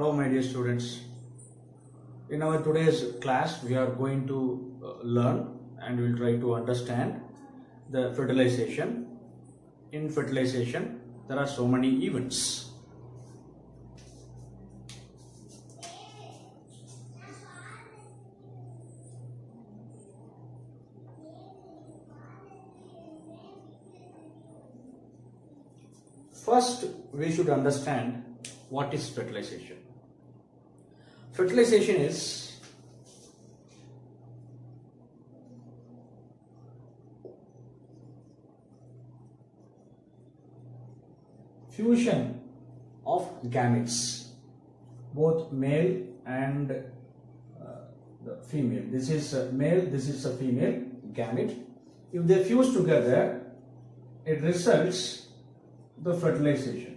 Hello my dear students. In our today's class we are going to learn and we will try to understand the fertilization. In fertilization there are so many events. First we should understand what is fertilization. Fertilization is fusion of gametes, both male and the female. This is a male, this is a female gamete. If they fuse together, it results the fertilization.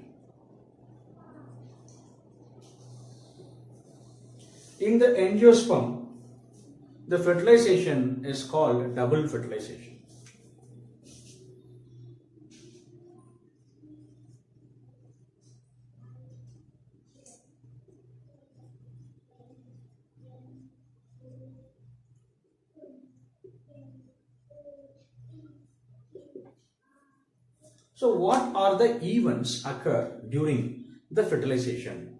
In the angiosperm, the fertilization is called double fertilization. So what are the events occur during the fertilization?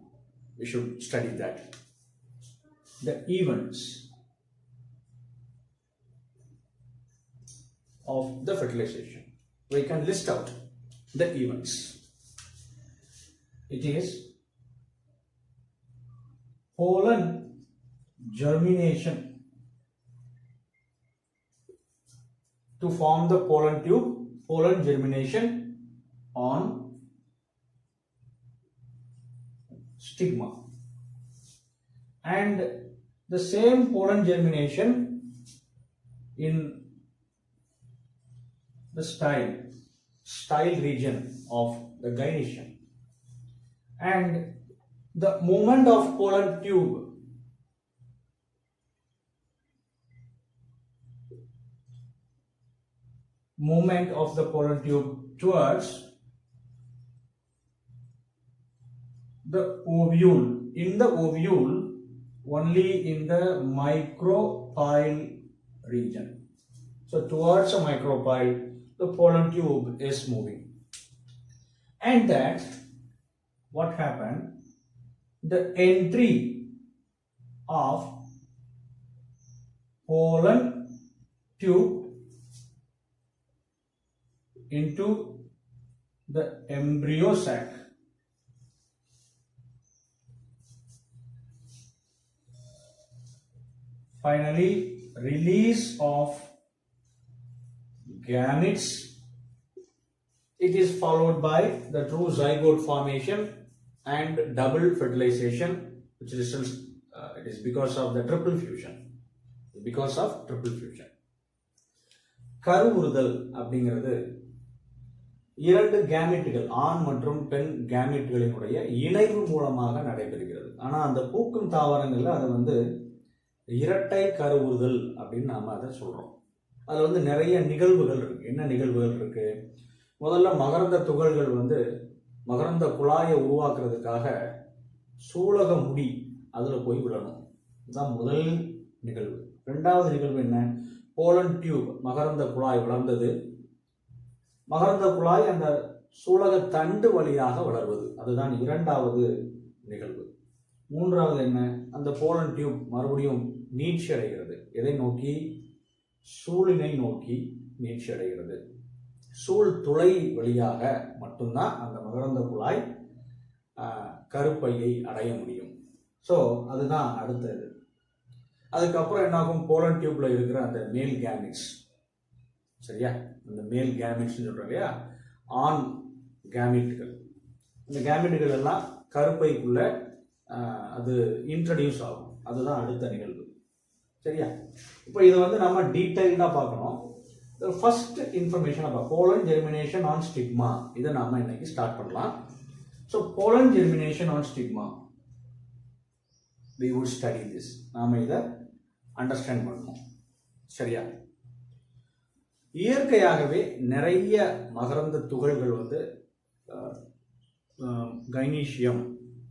We should study that. The events of the fertilization. We can list out the events. It is pollen germination to form the pollen tube, pollen germination on stigma, and the same pollen germination in the style region of the gynoecium, and the movement of pollen tube towards the ovule. In the ovule, only in the micropyle region. So towards a micropyle, the pollen tube is moving. And that, what happened? The entry of pollen tube into the embryo sac. Finally, release of gametes. It is followed by the true zygote formation and double fertilization, which results. It is because of the triple fusion. Because of triple fusion. கருவுறுதல் அப்படிங்கிறது இரண்டு கேமெட்டுகள், ஆண் மற்றும் பெண் கேமெட்டுகளினுடைய இணைவு மூலமாக நடைபெறுகிறது. ஆனா அந்த பூக்கும் தாவரங்கள்ல அது இரட்டை கருவுறுதல் அப்படின்னு நாம அதை சொல்றோம். அதுல நிறைய நிகழ்வுகள் இருக்கு. என்ன நிகழ்வுகள் இருக்கு? முதல்ல மகரந்த துகள்கள் மகரந்த குழாயை உருவாக்குறதுக்காக சூலக முடி அதுல போய் விடணும். இதுதான் முதல் நிகழ்வு. இரண்டாவது நிகழ்வு என்ன? போலன் டியூப், மகரந்த குழாய் வளர்ந்தது. மகரந்த குழாய் அந்த சூலக தண்டு வழியாக வளர்வது, அதுதான் இரண்டாவது நிகழ்வு. மூன்றாவது என்ன? அந்த போலன் டியூப் மறுபடியும் நீட்சி அடைகிறது. எதை நோக்கி? சூழினை நோக்கி நீட்சி அடைகிறது. சூழ் துளை வழியாக மட்டும்தான் அந்த மகரந்த குழாய் கருப்பையை அடைய முடியும். ஸோ அதுதான் அடுத்தது. அதுக்கப்புறம் என்னாகும்? போலன் டியூப்ல இருக்கிற அந்த மேல் கேமிட்ஸ், சரியா? அந்த மேல் கேமிட்ஸ் சொல்றோம் இல்லையா, ஆண் கேமிட்டுகள். இந்த கேமிட்டுகள் எல்லாம் கருப்பைக்குள்ள அது இன்ட்ரடியூஸ் ஆகும். அதுதான் அடுத்த நிகழ்வு, சரியா? இப்போ இதை நம்ம டீடைல்டா பார்க்கணும். ஃபர்ஸ்ட் இன்ஃபர்மேஷன் அப்போ போலன் ஜெர்மினேஷன் ஆன் ஸ்டிக்மா, இதை நாம இன்னைக்கு ஸ்டார்ட் பண்ணலாம். So pollen germination on stigma, we would study this. நாம இதை அண்டர்ஸ்டாண்ட் பண்ணணும், சரியா? இயற்கையாகவே நிறைய மகரந்த துகள்கள் கைனீசியம்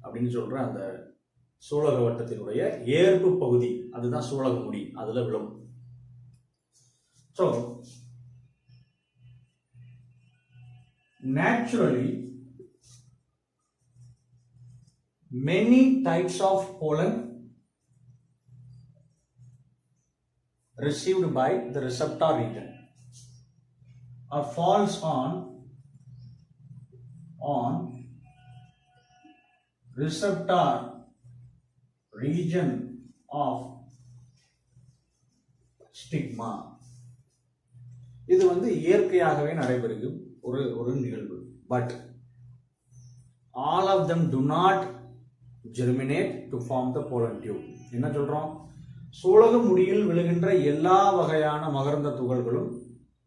அப்படின்னு சொல்ற அந்த சூலக வட்டத்தினுடைய ஏற்பு பகுதி, அதுதான் சூலக முடி, அதுல விழும். So naturally many types of pollen received by the receptor region or falls on receptor region of stigma. இது வந்து இயற்கையாகவே நடைபெறும் ஒரு நிகழ்வு. But all of them do not germinate to form the pollen tube. என்ன சொல்றோம்? சூலக முடியில் விழுகின்ற எல்லா வகையான மகரந்த துகள்களும்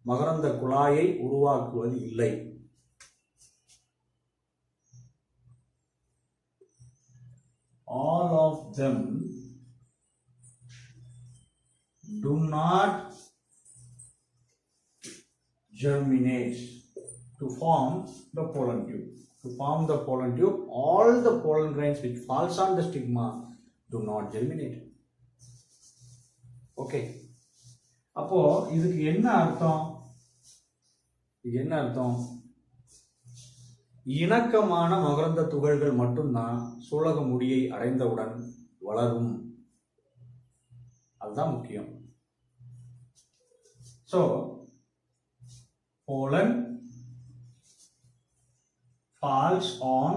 மகரந்த குழாயை உருவாக்குவது இல்லை. All of them do not germinate to form the pollen tube. To form the pollen tube, all the pollen grains which falls on the stigma do not germinate. Okay. அப்போ இதுக்கு என்ன அர்த்தம்? இணக்கமான மகரந்த துகள்கள் மட்டும்தான் சூலக முடியை அடைந்தவுடன் வளரும். அதுதான் முக்கியம். So pollen falls on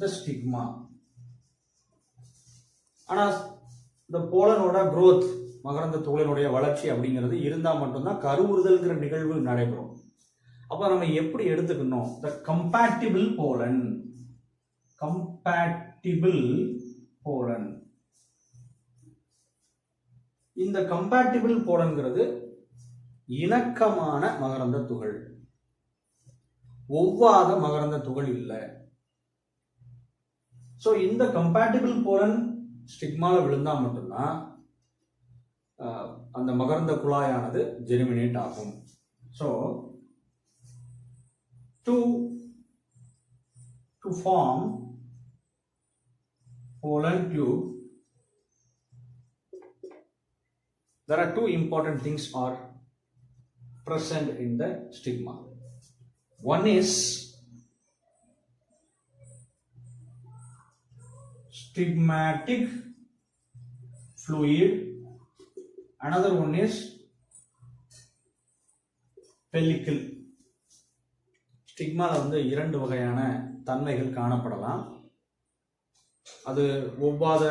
the stigma. ஆனா இந்த போலனோட growth, மகரந்த துகளினுடைய வளர்ச்சி அப்படிங்கிறது இருந்தா மட்டும்தான் கருவுறுதல்ங்கிற நிகழ்வு நடைபெறும். அப்ப நம்ம எப்படி எடுத்துக்கணும்? the compatible pollen. இந்த compatible pollenங்கிறது இணக்கமான மகரந்த துகள், ஒவ்வாத மகரந்த துகள் இல்லை. சோ இந்த compatible pollen ஸ்டிக்மால விழுந்தா மட்டும்தான் அந்த மகரந்த குழாயானது ஜெர்மினேட் ஆகும். So to form pollen tube, there are two important things are present in the stigma. One is stigmatic fluid, another one is pellicle. ஸ்டிக்மால வந்து இரண்டு வகையான தன்மைகள் காணப்படலாம். அது ஒவ்வாத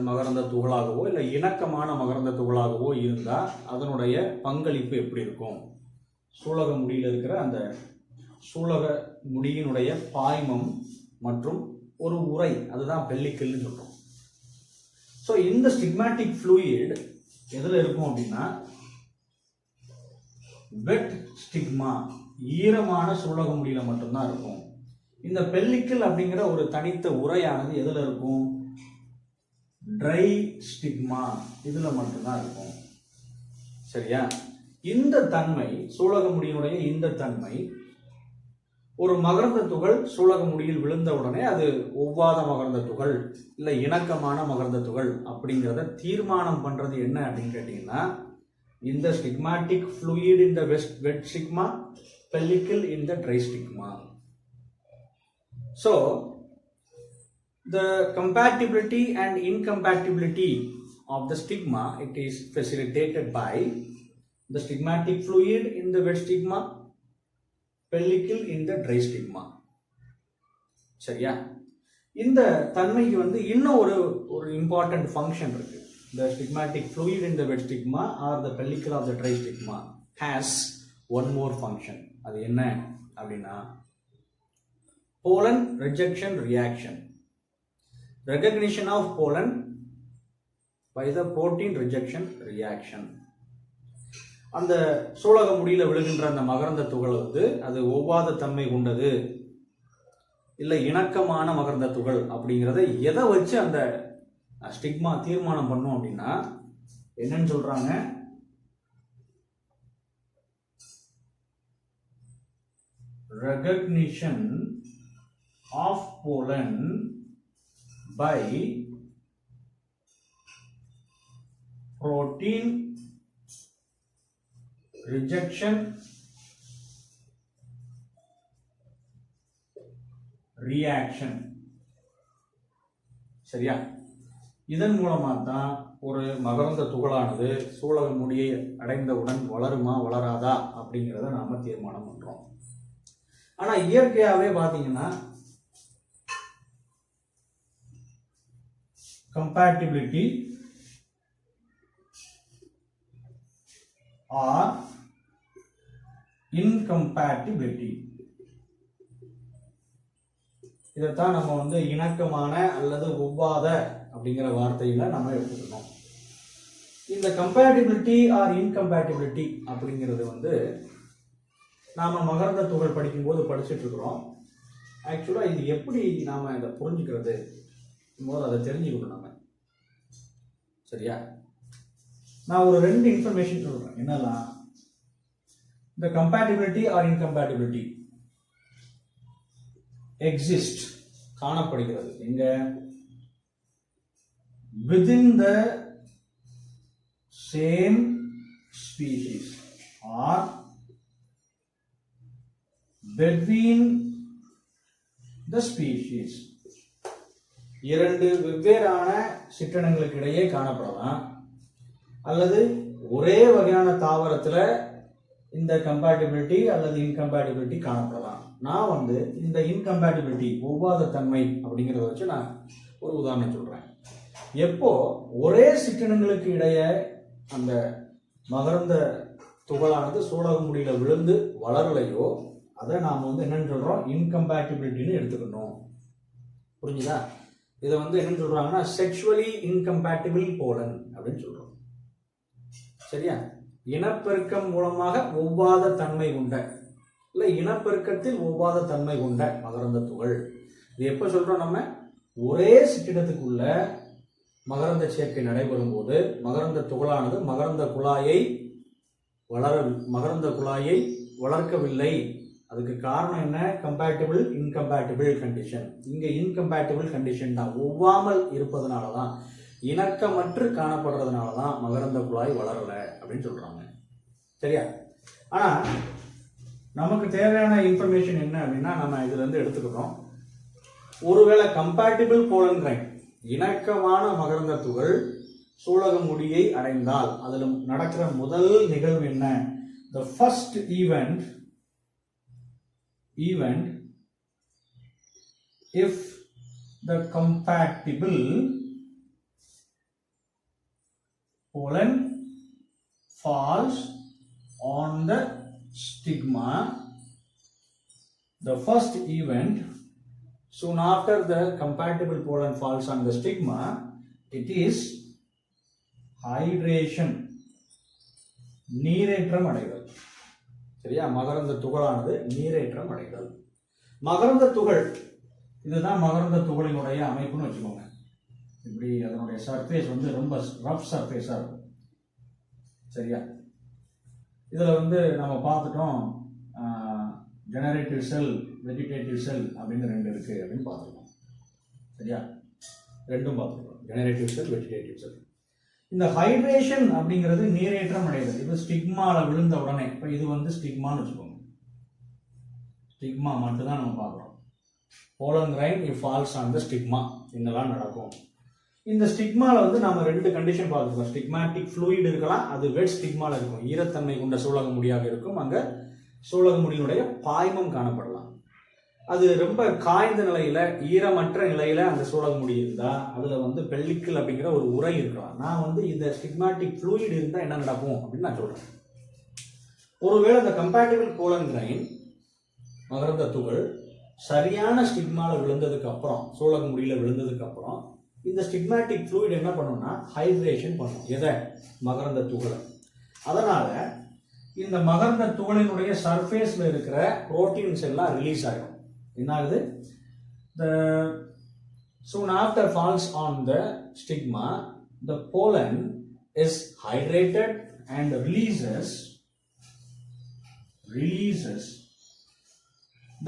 மகரந்த துகளாகவோ இல்லை இணக்கமான மகரந்த துகளாகவோ இருந்தா அதனுடைய பங்களிப்பு எப்படி இருக்கும்? சூலக முடியில் இருக்கிற அந்த சூலக முடியினுடைய பாய்மம் மற்றும் ஒரு உறை, அதுதான் பெல்லிக்கல்னு சொல்றோம். ஸோ இந்த ஸ்டிக்மாட்டிக் ஃப்ளூயிட் எதுல இருக்கும் அப்படின்னா வெட் ஸ்டிக்மா, ஈரமான சூலக முடியில மட்டும்தான் இருக்கும். இந்த பெல்லிக்கல் அப்படிங்கிற ஒரு தனித்த உரையானது எதுல இருக்கும்? ட்ரை ஸ்டிக்மா, இதுல மட்டும்தான் இருக்கும். சரியா? இந்த தன்மை, சூலக முடியினுடைய இந்த தன்மை, ஒரு மகரந்த துகள் சூலக முடியில் விழுந்த உடனே அது ஒவ்வாத மகரந்த துகள் இல்ல இணக்கமான மகரந்த துகள் அப்படிங்கிறத தீர்மானம் பண்றது என்ன அப்படின்னு கேட்டீங்கன்னா, இந்த ஸ்டிக்மாட்டிக் fluid in the wet stigma, pellicle in the dry stigma. So the compatibility and incompatibility of the stigma, it is facilitated by the stigmatic fluid in the wet stigma, pellicle in the dry stigma. சரியா? இந்த தன்மைக்கு வந்து இன்னும் ஒரு important function இருக்கு. The stigmatic fluid in the wet stigma or the pellicle of the dry stigma has one more function. அது என்ன அப்படின்னா pollen rejection reaction, recognition of pollen by the protein rejection reaction. அந்த சூலக முடியில விழுகின்ற அந்த மகரந்த துகள் வந்து அது ஒவ்வாத தன்மை கொண்டது இல்ல இணக்கமான மகரந்த துகள் அப்படிங்கிறத எதை வச்சு அந்த ஸ்டிக்மா தீர்மானம் பண்ணும் அப்படின்னா என்னன்னு சொல்றாங்க? recognition of pollen by protein rejection reaction. சரியா? இதன் மூலமா தான் ஒரு மகரந்த துகளானது சூலக முடியை அடைந்தவுடன் வளருமா வளராதா அப்படிங்கிறத நாம தீர்மானம் பண்றோம். ஆனா இயற்கையாவே பாத்தீங்கன்னா compatibility or incompatibility, இதைத்தான் நம்ம வந்து இணக்கமான அல்லது ஒவ்வாத அப்படிங்கிற வார்த்தையில நம்ம எடுத்துக்கணும். இந்த கம்பேட்டிபிலிட்டி ஆர் இன்கம்பேட்டிபிலிட்டி அப்படிங்கிறது வந்து நாம மகரந்த துகள் படிக்கும்போது படிச்சுட்டு இருக்கிறோம். ஆக்சுவலா இது எப்படி நாம இதை புரிஞ்சுக்கிறது போது அதை தெரிஞ்சுக்கணும் நம்ம. சரியா? நான் ஒரு 2 இன்ஃபர்மேஷன் சொல்றேன். என்னெல்லாம்? இந்த கம்பேட்டிபிலிட்டி ஆர் இன்கம்பேட்டிபிலிட்டி எக்ஸிஸ்ட், காணப்படுகிறது. எங்க? within the same species or between the species. இரண்டு வெவ்வேறான சிற்றினங்களுக்கு இடையே காணப்படலாம், அல்லது ஒரே வகையான தாவரத்துல இந்த கம்பேட்டிபிலிட்டி அல்லது இன்கம்பேட்டிபிலிட்டி காணப்படலாம். நான் வந்து இந்த இன்கம்பேட்டிபிலிட்டி, ஒவ்வாத தன்மை அப்படிங்கிறத வச்சு நான் ஒரு உதாரணம் சொல்றேன். எப்போ ஒரே சிற்றினங்களுக்கு இடையே அந்த மகரந்த துகளானது சூலக முடியில விழுந்து வளரலையோ அதை நாம வந்து என்னன்னு சொல்றோம்? இன்கம்பேட்டிபிலிட்டின்னு எடுத்துக்கணும். புரிஞ்சுதா? இதை வந்து என்னன்னு சொல்றாங்கன்னா செக்ஷுவலி இன்கம்பேட்டிபிள் போலன் அப்படின்னு சொல்றோம். சரியா? இனப்பெருக்கம் மூலமாக ஒவ்வாத தன்மை கொண்ட, இல்ல இனப்பெருக்கத்தில் ஒவ்வாத தன்மை கொண்ட மகரந்த துகள். இது எப்ப சொல்றோம்? நம்ம ஒரே சிற்றினத்துக்குள்ள மகரந்த சேர்க்கை நடைபெறும் போது மகரந்த துகளானது மகரந்த குழாயை வளர்க்கவில்லை. அதுக்கு காரணம் என்ன? Compatible incompatible condition. இங்க இன்கம்பேட்டிபிள் கண்டிஷன் தான், ஒவ்வாமல் இருப்பதனால தான், இணக்கமற்று காணப்படுறதுனால தான் மகரந்த குழாய் வளரல அப்படின்னு சொல்றாங்க. சரியா? ஆனா நமக்கு தேவையான இன்ஃபர்மேஷன் என்ன அப்படின்னா நம்ம இதுல இருந்து எடுத்துக்கிறோம். ஒருவேளை கம்பேட்டிபிள் போலன் கிரைன், இணக்கமான மகரந்த துகள் சூலக முடியை அடைந்தால் அதுல நடக்கிற முதல் நிகழ்வு என்ன? the first event if the compatible pollen falls on the stigma, the first event soon after the compatible pollen falls on the stigma, it is hydration, நீரேற்றம் அடைதல். சரியா? மகரந்த துகளானது நீரேற்றம் அடைதல். மகரந்த துகள், இதுதான் மகரந்த துகளினுடைய அமைப்புன்னு வச்சுக்கோங்க. இப்படி அதனுடைய சர்ஃபேஸ் வந்து ரொம்ப ரஃப் சர்ஃபேஸா இருக்கும். சரியா? இதுல வந்து நம்ம பார்த்துட்டோம், ஜெனரேட்டிவ் செல், வெஜிடேட்டிவ் செல் அப்படின்னு 2 இருக்கு அப்படின்னு பார்த்துருக்கோம். சரியா? ரெண்டும் பார்த்துருக்கோம், ஜெனரேட்டிவ் செல், வெஜிடேட்டிவ் செல். இந்த ஹைட்ரேஷன் அப்படிங்கிறது நீரேற்றம் அடைதல். இது ஸ்டிக்மால விழுந்த உடனே, இப்போ இது வந்து ஸ்டிக்மான்னு வச்சுக்கோங்க. ஸ்டிக்மா மட்டும் தான் நம்ம பார்க்குறோம். Pollen grain if falls on the stigma, என்னெல்லாம் நடக்கும்? இந்த ஸ்டிக்மால வந்து நம்ம 2 கண்டிஷன் பார்த்துருக்கோம். ஸ்டிக்மாட்டிக் ஃப்ளூயிட் இருக்கலாம், அது வெட் ஸ்டிக்மால இருக்கும், ஈரத்தன்மை கொண்ட சூலக முடியாக இருக்கும். அங்க சூலக முடியினுடைய பாய்மம் காணப்படலாம். அது ரொம்ப காய்ந்த நிலையில, ஈரமற்ற நிலையில அந்த சூலக முடி இருந்தா அதுல வந்து பெல்லிக்கல் அப்படிங்கிற ஒரு உரை இருக்கலாம். நான் வந்து இந்த ஸ்டிக்மாட்டிக் ஃப்ளூயிட் இருந்தா என்ன நடக்கும் அப்படின்னு நான் சொல்றேன். ஒருவேளை இந்த கம்பேட்டிபிள் போலன் கிரைன் மகரந்த துகள் சரியான ஸ்டிக்மால விழுந்ததுக்கு அப்புறம், சூலக முடியில விழுந்ததுக்கு அப்புறம் இந்த ஸ்டிக்மாட்டிக் ஃப்ளூயிட் என்ன பண்ணும்னா ஹைட்ரேஷன் பண்ணும். எதை? மகரந்த துகளை. அதனால இந்த மகரந்த துகளினுடைய சர்ஃபேஸ்ல இருக்கிற புரோட்டீன்ஸ் எல்லாம் ரிலீஸ் ஆகும். என்ன ஆகுது? soon after falls on the stigma, the pollen is hydrated and releases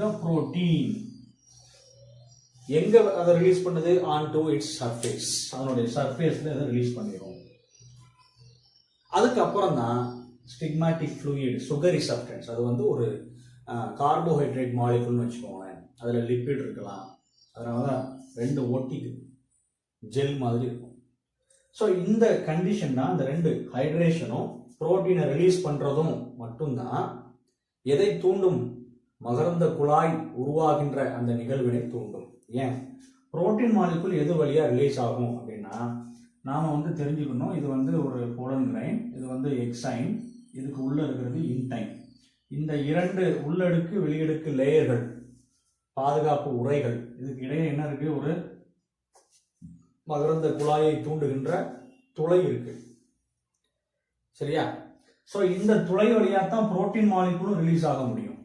the protein எங்க அதை ரிலீஸ் பண்ணுது? ஆன் டு இட்ஸ் சர்ஃபேஸ், அதனுடைய சர்ஃபேஸ்ல அதை ரிலீஸ் பண்ணிடும். அதுக்கப்புறம் தான் ஸ்டிக்மாட்டிக் ஃப்ளூயிட், சுகரி சப்ஸ்டன்ஸ், அது வந்து ஒரு கார்போஹைட்ரேட் மாலிகுல்னு வச்சுக்கோங்களேன். அதில் லிப்பிட் இருக்கலாம், அதனால தான் ரெண்டு ஒட்டிக்கு ஜெல் மாதிரி இருக்கும். ஸோ இந்த கண்டிஷன் தான், இந்த ரெண்டு ஹைட்ரேஷனும் புரோட்டீனை ரிலீஸ் பண்ணுறதும் மட்டும்தான் எதை தூண்டும்? மகரந்த குழாய் உருவாகின்ற அந்த நிகழ்வினை தூண்டும். ஏன்? புரோட்டீன் மாலிகுல் எது வழியாக ரிலீஸ் ஆகும் அப்படின்னா, நாம் வந்து தெரிஞ்சுக்கணும், இது வந்து ஒரு போலன் கிரைன், இது வந்து எக்ஸைன், இதுக்கு உள்ள இருக்கிறது இன்டைன். இந்த இரண்டு உள்ளடுக்கு வெளியடுக்கு லேயர்கள், பாதுகாப்பு உரைகள், இதுக்கு இடையே என்ன இருக்கு? ஒரு மகரந்த குழாயை தூண்டுகின்ற துளை இருக்கு. சரியா? ஸோ இந்த துளை வழியாக தான் புரோட்டீன் மாலிகுலும் ரிலீஸ் ஆக முடியும்.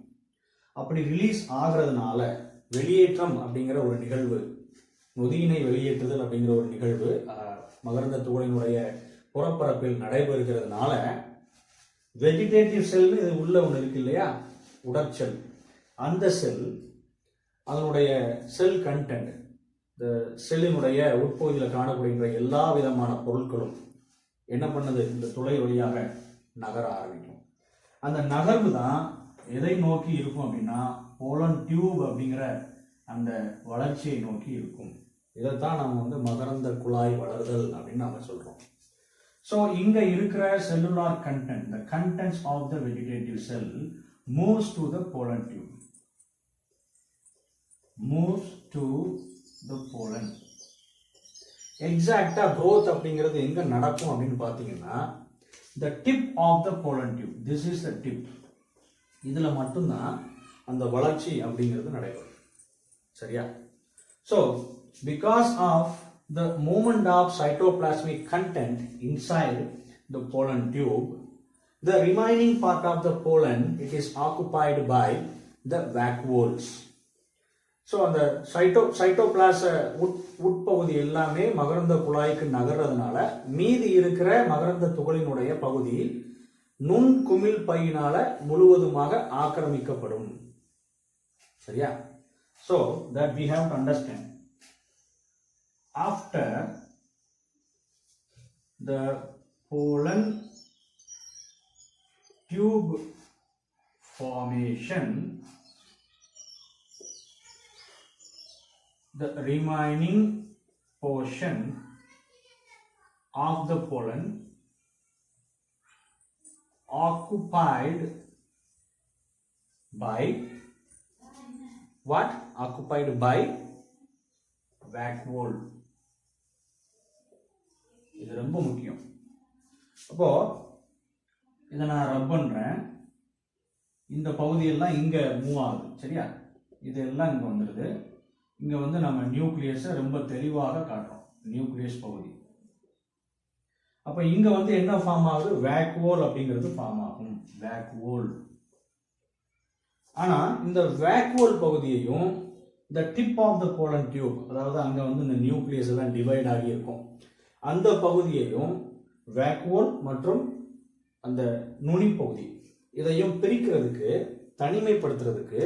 அப்படி ரிலீஸ் ஆகிறதுனால வெளியேற்றம் அப்படிங்கிற ஒரு நிகழ்வு, நொதியினை வெளியேற்றுதல் அப்படிங்கிற ஒரு நிகழ்வு மகரந்த துகளினுடைய புறப்பரப்பில் நடைபெறுகிறதுனால வெஜிடேட்டிவ் செல் இது உள்ள ஒன்று இருக்கு இல்லையா, உடற்செல், அந்த செல் அதனுடைய செல் கண்டென்ட், இந்த செல்லினுடைய உட்பகுதியில் காணப்படுகின்ற எல்லா விதமான பொருட்களும் என்ன பண்ணுது? இந்த துளை வழியாக நகர ஆரம்பிக்கும். அந்த நகர்வு தான் எதை நோக்கி இருக்கும் அப்படின்னா, போலன் டியூப் அப்படிங்கிற அந்த வளர்ச்சியை நோக்கி இருக்கும். இதைத்தான் நம்ம வந்து மகரந்த குழாய் வளர்தல் அப்படின்னு நம்ம சொல்றோம். ஸோ இங்க இருக்கிற cellular content, the contents of the vegetative cell moves to the pollen tube, moves to the pollen. எக்ஸாக்டா growth அப்படிங்கிறது எங்க நடக்கும் அப்படின்னு பாத்தீங்கன்னா, the tip of the pollen tube, this is the tip, இதுல மட்டும்தான் அந்த வளர்ச்சி அப்படிங்கிறது நடைபெறும். சரியா? So because of the movement of cytoplasmic content inside the pollen tube, the remaining part of the pollen, it is occupied by the vacuoles. So அந்த சைட்டோபிளாச உட்பகுதி எல்லாமே மகரந்த குழாய்க்கு நகர்றதுனால மீதி இருக்கிற மகரந்த துகளினுடைய பகுதி நுண்குமிழ் பையினால முழுவதுமாக ஆக்கிரமிக்கப்படும். சரியா? So that we have to understand. After the pollen tube formation, the remaining portion of the pollen occupied by what? Occupied by vacuole. இது ரொம்ப முக்கியம். அப்போ இதை நான் ரப் பண்றேன், இந்த பகுதியெல்லாம் இங்க மூவ் ஆகுது. சரியா? இதெல்லாம் இங்க வந்துடுது. இங்க வந்து நம்ம நியூக்ளியஸை ரொம்ப தெளிவாக காட்டுறோம், நியூக்ளியஸ் பகுதி. அப்ப இங்க வந்து என்ன ஃபார்ம் ஆகுது? வேக்யூல் அப்படிங்கிறது ஃபார்ம் ஆகும், வேக்யூல். ஆனா இந்த வேக்யூல் பகுதியையும் the tip of the pollen tube, அதாவது அங்க வந்து இந்த நியூக்ளியஸ் எல்லாம் டிவைட் ஆகி இருக்கும், அந்த பகுதியையும் வேக்யூல் மற்றும் அந்த நுனி பகுதி இதையும் பிரிக்கிறதுக்கு, தனிமைப்படுத்துறதுக்கு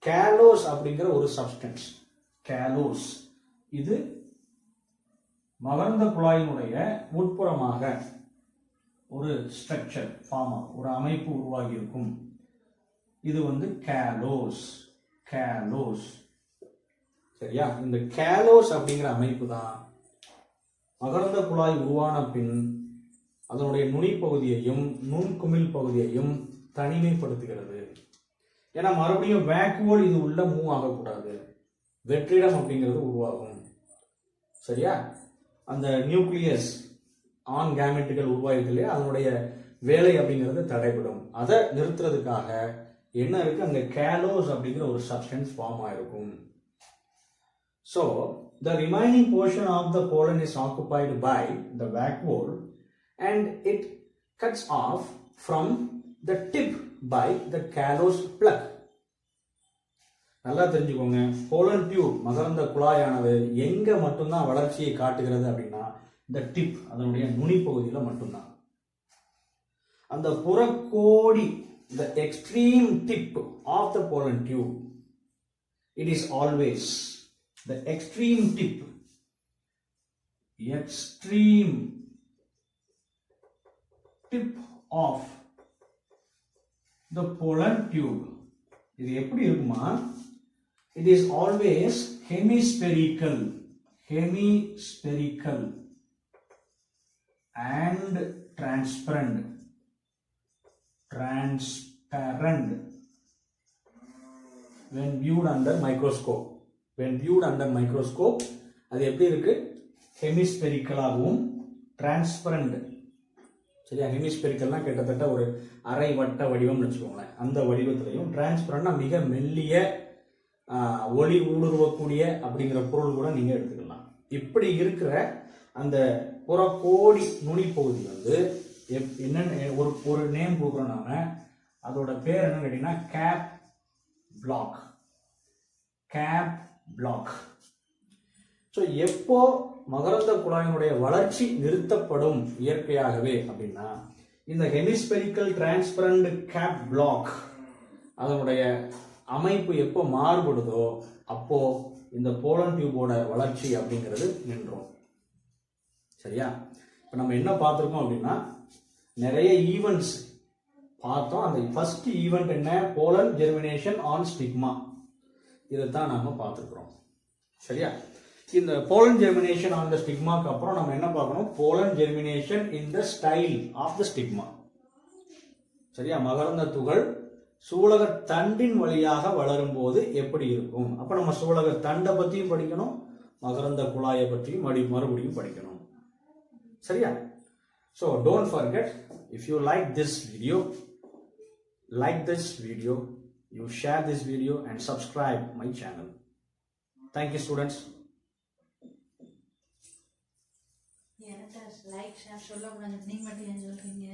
காலோஸ் அப்படிங்கிற ஒரு சப்ஸ்டன்ஸ், காலோஸ், இது மகரந்த குழாயினுடைய உட்புறமாக ஒரு ஸ்ட்ரக்சர் ஃபார்ம் ஆகும், ஒரு அமைப்பு உருவாகி இருக்கும். இது வந்து காலோஸ், காலோஸ். சரியா? இந்த காலோஸ் அப்படிங்கிற அமைப்பு தான் மகரந்த குழாய் உருவான பின் அதனுடைய நுனி பகுதியையும் நுண்குமிழ் பகுதியையும் தனிமைப்படுத்துகிறது. ஏன்னா மறுபடியும் வேக்யூல் இது உள்ள மூவ் ஆகக்கூடாது, வெற்றிடம் அப்படிங்கிறது உருவாகும். சரியா? அந்த நியூக்ளியஸ் ஆன் கேமெட்டுகள் உருவாயிருக்கு இல்லையா, அதனுடைய வேலை அப்படிங்கிறது தடைபடும். அதை நிறுத்துறதுக்காக என்ன இருக்கு? அங்க காலோஸ் அப்படிங்கிற ஒரு சப்ஸ்டன்ஸ் ஃபார்ம் ஆயிருக்கும். So the remaining portion of the pollen is occupied by the vacuole and it cuts off from the tip by the callose plug. நல்லா தெரிஞ்சுக்கோங்க, போலன் டியூப் மகரந்த குழாயானது எங்க மட்டும்தான் வளர்ச்சியை காட்டுகிறது அப்படின்னா இந்த டிப், அதனுடைய நுனி பகுதியில மட்டும்தான். அந்த புறக்கோடி, the extreme tip of the pollen tube, it is always the extreme tip of the pollen tube. இது எப்படி இருக்குமா? It is always hemispherical and transparent when viewed under microscope. அது எப்படி இருக்கு? hemispherical ஆகவும் transparent. சரியா? ஹெமிஸ்பெரிக்கல்னா கிட்டத்தட்ட ஒரு அரை வட்ட வடிவம்னு வச்சுக்கோங்களேன். அந்த வடிவத்திலையும் டிரான்ஸ்பரண்டா மிக மெல்லிய ஒளி ஊடுருவக்கூடிய அப்படிங்கிற பொருள் கூட நீங்க எடுத்துக்கலாம். இப்படி இருக்கிற அந்த புறக்கோடி நுனி பகுதி வந்து என்னன்னு ஒரு நேம் கொடுக்குறோம் நாம. அதோட பேர் என்னன்னு கேட்டீங்கன்னா கேப் பிளாக். ஸோ எப்போ மகரந்த குழாயினுடைய வளர்ச்சி நிறுத்தப்படும் இயற்கையாகவே அப்படின்னா இந்த ஹெமிஸ்பெரிக்கல் டிரான்ஸ்பரண்ட் கேப் பிளாக் அதனுடைய அமைப்பு எப்போ மாறுபடுதோ அப்போ இந்த போலன் டியூபோட வளர்ச்சி அப்படிங்கிறது நின்றோம். சரியா? இப்போ நம்ம என்ன பார்த்துருக்கோம் அப்படின்னா நிறைய ஈவெண்ட்ஸ் பார்த்தோம். அந்த ஃபர்ஸ்ட் ஈவெண்ட் என்ன? Pollen germination on stigma. இதைத்தான் நாம பார்த்துருக்குறோம். சரியா? இந்த போலன் ஜெர்மினேஷன் ஆன் த ஸ்டிக்மாக்கு அப்புறம் நம்ம என்ன பார்க்கணும்? Pollen germination in the style of the stigma. சரியா? மகரந்த துகள் சூலக தண்டின் வழியாக வளரும் போது எப்படி இருக்கும்? அப்ப நம்ம சூலக தண்டை பத்தியும் படிக்கணும், மகரந்த குழாயை பற்றியும் மறுபடியும் படிக்கணும். சரியா? So don't forget, if you like this video, you share this video and subscribe my channel. Thank you students. Like share சொல்ல கூடாது, நீங்க மட்டும் ஏன் சொல்றீங்க?